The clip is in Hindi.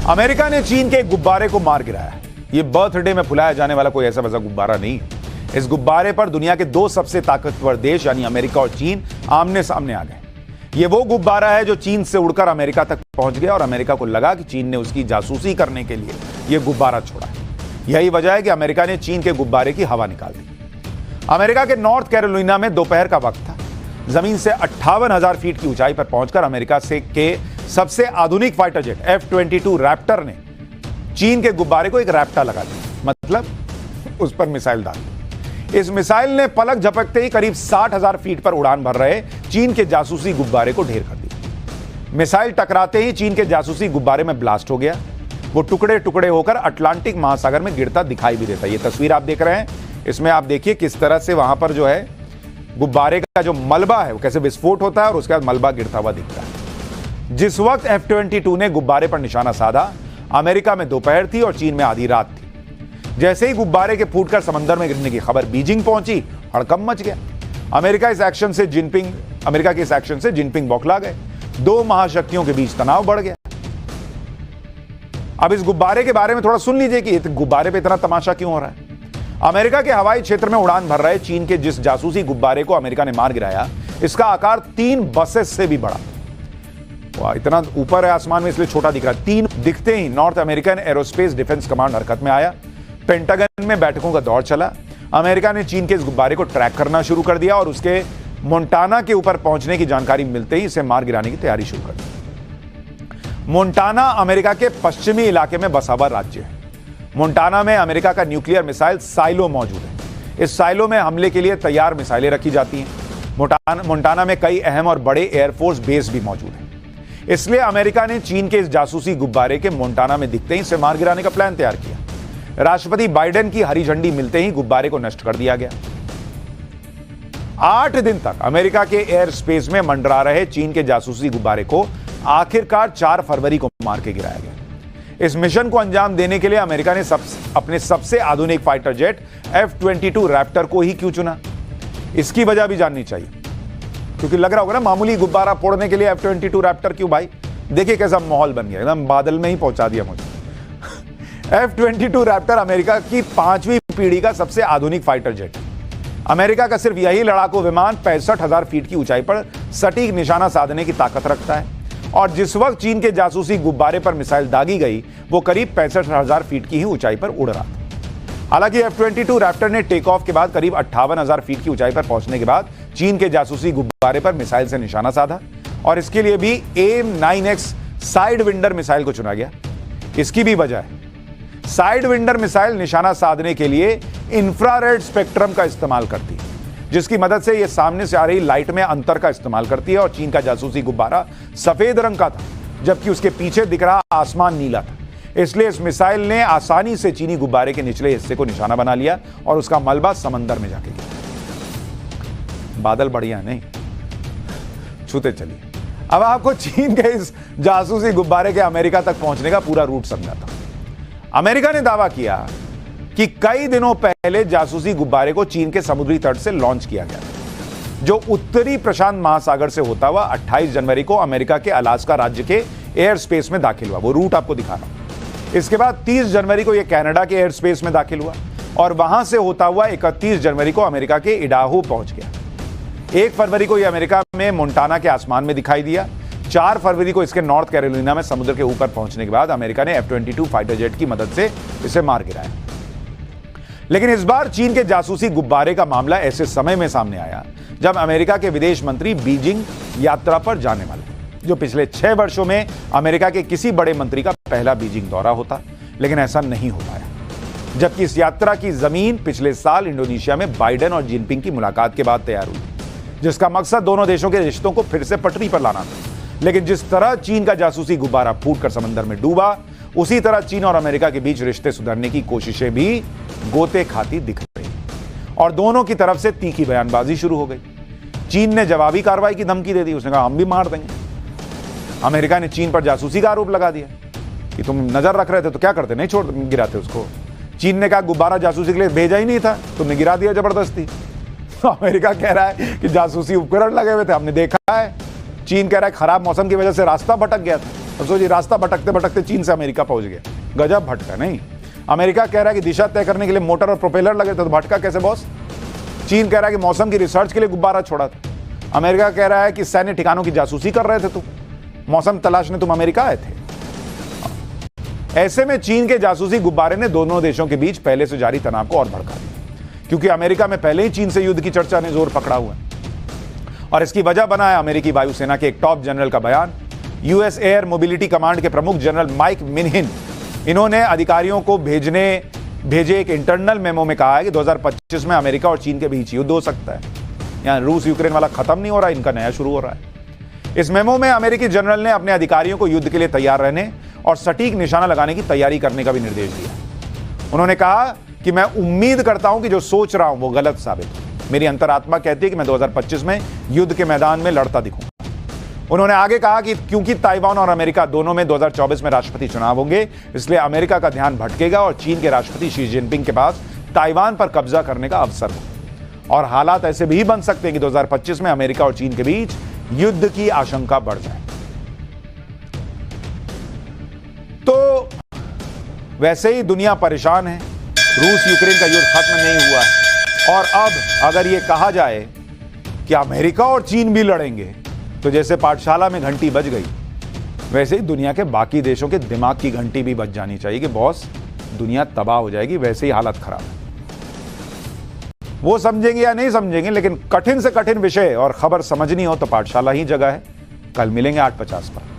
अमेरिका ने चीन के एक गुब्बारे को मार गिराया। ये बर्थडे में फुलाया जाने वाला कोई ऐसा वैसा गुब्बारा नहीं। इस गुब्बारे पर दुनिया के दो सबसे ताकतवर देश यानी अमेरिका और चीन आमने सामने आ गए। ये वो गुब्बारा है जो चीन से उड़कर अमेरिका तक पहुंच गया और अमेरिका को लगा कि चीन ने उसकी जासूसी करने के लिए यह गुब्बारा छोड़ा है। यही वजह है कि अमेरिका ने चीन के गुब्बारे की हवा निकाल दी। अमेरिका के नॉर्थ कैरोलिना में दोपहर का वक्त था। जमीन से 58,000 फीट की ऊंचाई पर पहुंचकर अमेरिका के सबसे आधुनिक फाइटर जेट F-22 रैप्टर ने चीन के गुब्बारे को एक रैप्टा लगा दिया, मतलब उस पर मिसाइल डाल दी। इस मिसाइल ने पलक झपकते ही करीब 60,000 फीट पर उड़ान भर रहे चीन के जासूसी गुब्बारे को ढेर कर दिया। मिसाइल टकराते ही चीन के जासूसी गुब्बारे में ब्लास्ट हो गया। वो टुकड़े टुकड़े होकर अटलांटिक महासागर में गिरता दिखाई भी देता है। ये तस्वीर आप देख रहे हैं, इसमें आप देखिए किस तरह से वहां पर जो है गुब्बारे का जो मलबा है वो कैसे विस्फोट होता है और उसके बाद मलबा गिरता हुआ दिखता है। जिस वक्त F-22 ने गुब्बारे पर निशाना साधा, अमेरिका में दोपहर थी और चीन में आधी रात थी। जैसे ही गुब्बारे के फूटकर समंदर में गिरने की खबर बीजिंग पहुंची, हड़कंप मच गया। अमेरिका के इस एक्शन से जिनपिंग बौखला गए। दो महाशक्तियों के बीच तनाव बढ़ गया। अब इस गुब्बारे के बारे में थोड़ा सुन लीजिए कि गुब्बारे पे इतना तमाशा क्यों हो रहा है। अमेरिका के हवाई क्षेत्र में उड़ान भर रहे चीन के जिस जासूसी गुब्बारे को अमेरिका ने मार गिराया, इसका आकार 3 बसेस से भी बड़ा। वाह, इतना ऊपर है आसमान में इसलिए छोटा दिख रहा है। 3 दिखते ही North American aerospace defence command हरकत में आया। पेंटागन में बैठकों का दौर चला। अमेरिका ने चीन के इस गुब्बारे को ट्रैक करना शुरू कर दिया और उसके मोंटाना के ऊपर पहुंचने की जानकारी मिलते ही इसे मार गिराने की तैयारी शुरू कर दी। मोंटाना अमेरिका के पश्चिमी इलाके में बसा हुआ राज्य है। मोंटाना में अमेरिका का न्यूक्लियर मिसाइल साइलो मौजूद है। इस साइलो में हमले के लिए तैयार मिसाइलें रखी जाती हैं। मोंटाना में कई अहम और बड़े एयरफोर्स बेस भी मौजूद हैं। इसलिए अमेरिका ने चीन के इस जासूसी गुब्बारे के मोंटाना में दिखते ही इसे मार गिराने का प्लान तैयार किया। राष्ट्रपति बाइडेन की हरी झंडी मिलते ही गुब्बारे को नष्ट कर दिया गया। 8 दिन तक अमेरिका के एयर स्पेस में मंडरा रहे चीन के जासूसी गुब्बारे को आखिरकार 4 फरवरी को मार के गिराया गया। इस मिशन को अंजाम देने के लिए अमेरिका ने अपने सबसे आधुनिक फाइटर जेट F-22 रैप्टर को ही क्यों चुना, इसकी वजह भी जाननी चाहिए। क्योंकि लग रहा होगा ना मामूली गुब्बारा फोड़ने के लिए F-22 रैप्टर क्यों भाई। देखिए कैसा माहौल बन गया, एकदम बादल में ही पहुंचा दिया मुझे। F-22 रैप्टर अमेरिका की 5वीं पीढ़ी का सबसे आधुनिक फाइटर जेट। अमेरिका का सिर्फ यही लड़ाकू विमान 65,000 फीट की ऊंचाई पर सटीक निशाना साधने की ताकत रखता है और जिस वक्त चीन के जासूसी गुब्बारे पर मिसाइल दागी गई, वो करीब 65,000 फीट की ही ऊंचाई पर उड़ रहा था। हालांकि F-22 रैप्टर ने टेक ऑफ के बाद करीब 58,000 फीट की ऊंचाई पर पहुंचने के बाद चीन के जासूसी गुब्बारे पर मिसाइल से निशाना साधा और इसके लिए भी AIM-9X साइड विंडर मिसाइल को चुना गया। इसकी भी वजह है, साइड विंडर मिसाइल निशाना साधने के लिए इंफ्रारेड स्पेक्ट्रम का इस्तेमाल करती है, जिसकी मदद से यह सामने से आ रही लाइट में अंतर का इस्तेमाल करती है। और चीन का जासूसी गुब्बारा सफेद रंग का था, जबकि उसके पीछे दिख रहा आसमान नीला था। इसलिए इस मिसाइल ने आसानी से चीनी गुब्बारे के निचले हिस्से को निशाना बना लिया और उसका मलबा समंदर में जाके गिरा। बादल बढ़िया नहीं, छूते चलिए। अब आपको चीन के इस जासूसी गुब्बारे के अमेरिका तक पहुंचने का पूरा रूट समझाता हूं। अमेरिका ने दावा किया कि कई दिनों पहले जासूसी गुब्बारे को चीन के समुद्री तट से लॉन्च किया गया, जो उत्तरी प्रशांत महासागर से होता हुआ 28 जनवरी को अमेरिका के अलास्का राज्य के एयर स्पेस में दाखिल हुआ। वो रूट आपको दिखा रहा हूं। इसके बाद 30 जनवरी को यह कनाडा के एयर स्पेस में दाखिल हुआ और वहां से होता हुआ 31 जनवरी को अमेरिका के इडाहो पहुंच गया। 1 फरवरी को यह अमेरिका में मोंटाना के आसमान में दिखाई दिया। 4 फरवरी को इसके नॉर्थ कैरोलिना में समुद्र के ऊपर पहुंचने के बाद अमेरिका ने F-22 फाइटर जेट की मदद से इसे मार गिराया। लेकिन इस बार चीन के जासूसी गुब्बारे का मामला ऐसे समय में सामने आया जब अमेरिका के विदेश मंत्री बीजिंग यात्रा पर जाने वाले, जो पिछले 6 वर्षों में अमेरिका के किसी बड़े मंत्री का पहला बीजिंग दौरा होता, लेकिन ऐसा नहीं हो पाया। जबकि इस यात्रा की जमीन पिछले साल इंडोनेशिया में बाइडेन और जिनपिंग की मुलाकात के बाद तैयार हुई, जिसका मकसद दोनों देशों के रिश्तों को फिर से पटरी पर लाना था। लेकिन जिस तरह चीन का जासूसी गुब्बारा फूटकर समंदर में डूबा, उसी तरह चीन और अमेरिका के बीच रिश्ते सुधारने की कोशिशें भी गोते खाती दिख रही और दोनों की तरफ से तीखी बयानबाजी शुरू हो गई। चीन ने जवाबी कार्रवाई की धमकी दे दी, उसने कहा हम भी मार देंगे। अमेरिका ने चीन पर जासूसी का आरोप लगा दिया कि तुम नजर रख रहे थे तो क्या करते, नहीं छोड़ गिराते उसको। चीन ने कहा गुब्बारा जासूसी के लिए भेजा ही नहीं था, तुमने गिरा दिया जबरदस्ती। अमेरिका कह रहा है कि जासूसी उपकरण लगे हुए थे, हमने देखा है। चीन कह रहा है खराब मौसम की वजह से रास्ता भटक गया था। अब सोचिए, रास्ता भटकते भटकते चीन से अमेरिका पहुंच गया। गजब भटका नहीं। अमेरिका कह रहा है कि दिशा तय करने के लिए मोटर और प्रोपेलर लगे थे, तो भटका कैसे बॉस? चीन कह रहा है कि मौसम की रिसर्च के लिए गुब्बारा छोड़ा था। अमेरिका कह रहा है कि सैन्य ठिकानों की जासूसी कर रहे थे तुम, मौसम तलाशने तुम अमेरिका आए थे। ऐसे में चीन के जासूसी गुब्बारे ने दोनों देशों के बीच पहले से जारी तनाव को और भड़का दिया, क्योंकि अमेरिका में पहले ही चीन से युद्ध की चर्चा ने जोर पकड़ा हुआ है। और इसकी वजह बना है अमेरिकी वायुसेना के एक टॉप जनरल का बयान। यूएस एयर मोबिलिटी कमांड के प्रमुख जनरल माइक मिन्हिन, इन्होंने अधिकारियों को भेजे एक इंटरनल मेमो में कहा है कि 2025 में अमेरिका और चीन के बीच युद्ध हो सकता है। यहां रूस यूक्रेन वाला खत्म नहीं हो रहा, इनका नया शुरू हो रहा है। इस मेमो में अमेरिकी जनरल ने अपने अधिकारियों को युद्ध के लिए तैयार रहने और सटीक निशाना लगाने की तैयारी करने का भी निर्देश दिया। उन्होंने कहा कि मैं उम्मीद करता हूं कि जो सोच रहा हूं वो गलत साबित हो। मेरी अंतरात्मा कहती है कि मैं 2025 में युद्ध के मैदान में लड़ता दिखूंगा। उन्होंने आगे कहा कि क्योंकि ताइवान और अमेरिका दोनों में 2024 में राष्ट्रपति चुनाव होंगे, इसलिए अमेरिका का ध्यान भटकेगा और चीन के राष्ट्रपति शी जिनपिंग के पास ताइवान पर कब्जा करने का अवसर हो। और हालात ऐसे भी बन सकते हैं कि 2025 में अमेरिका और चीन के बीच युद्ध की आशंका बढ़ जाए। तो वैसे ही दुनिया परेशान है, रूस यूक्रेन का युद्ध खत्म नहीं हुआ है, और अब अगर यह कहा जाए कि अमेरिका और चीन भी लड़ेंगे, तो जैसे पाठशाला में घंटी बज गई, वैसे ही दुनिया के बाकी देशों के दिमाग की घंटी भी बज जानी चाहिए कि बॉस दुनिया तबाह हो जाएगी, वैसे ही हालत खराब है। वो समझेंगे या नहीं समझेंगे, लेकिन कठिन से कठिन विषय और खबर समझनी हो तो पाठशाला ही जगह है। कल मिलेंगे 8:50 पर।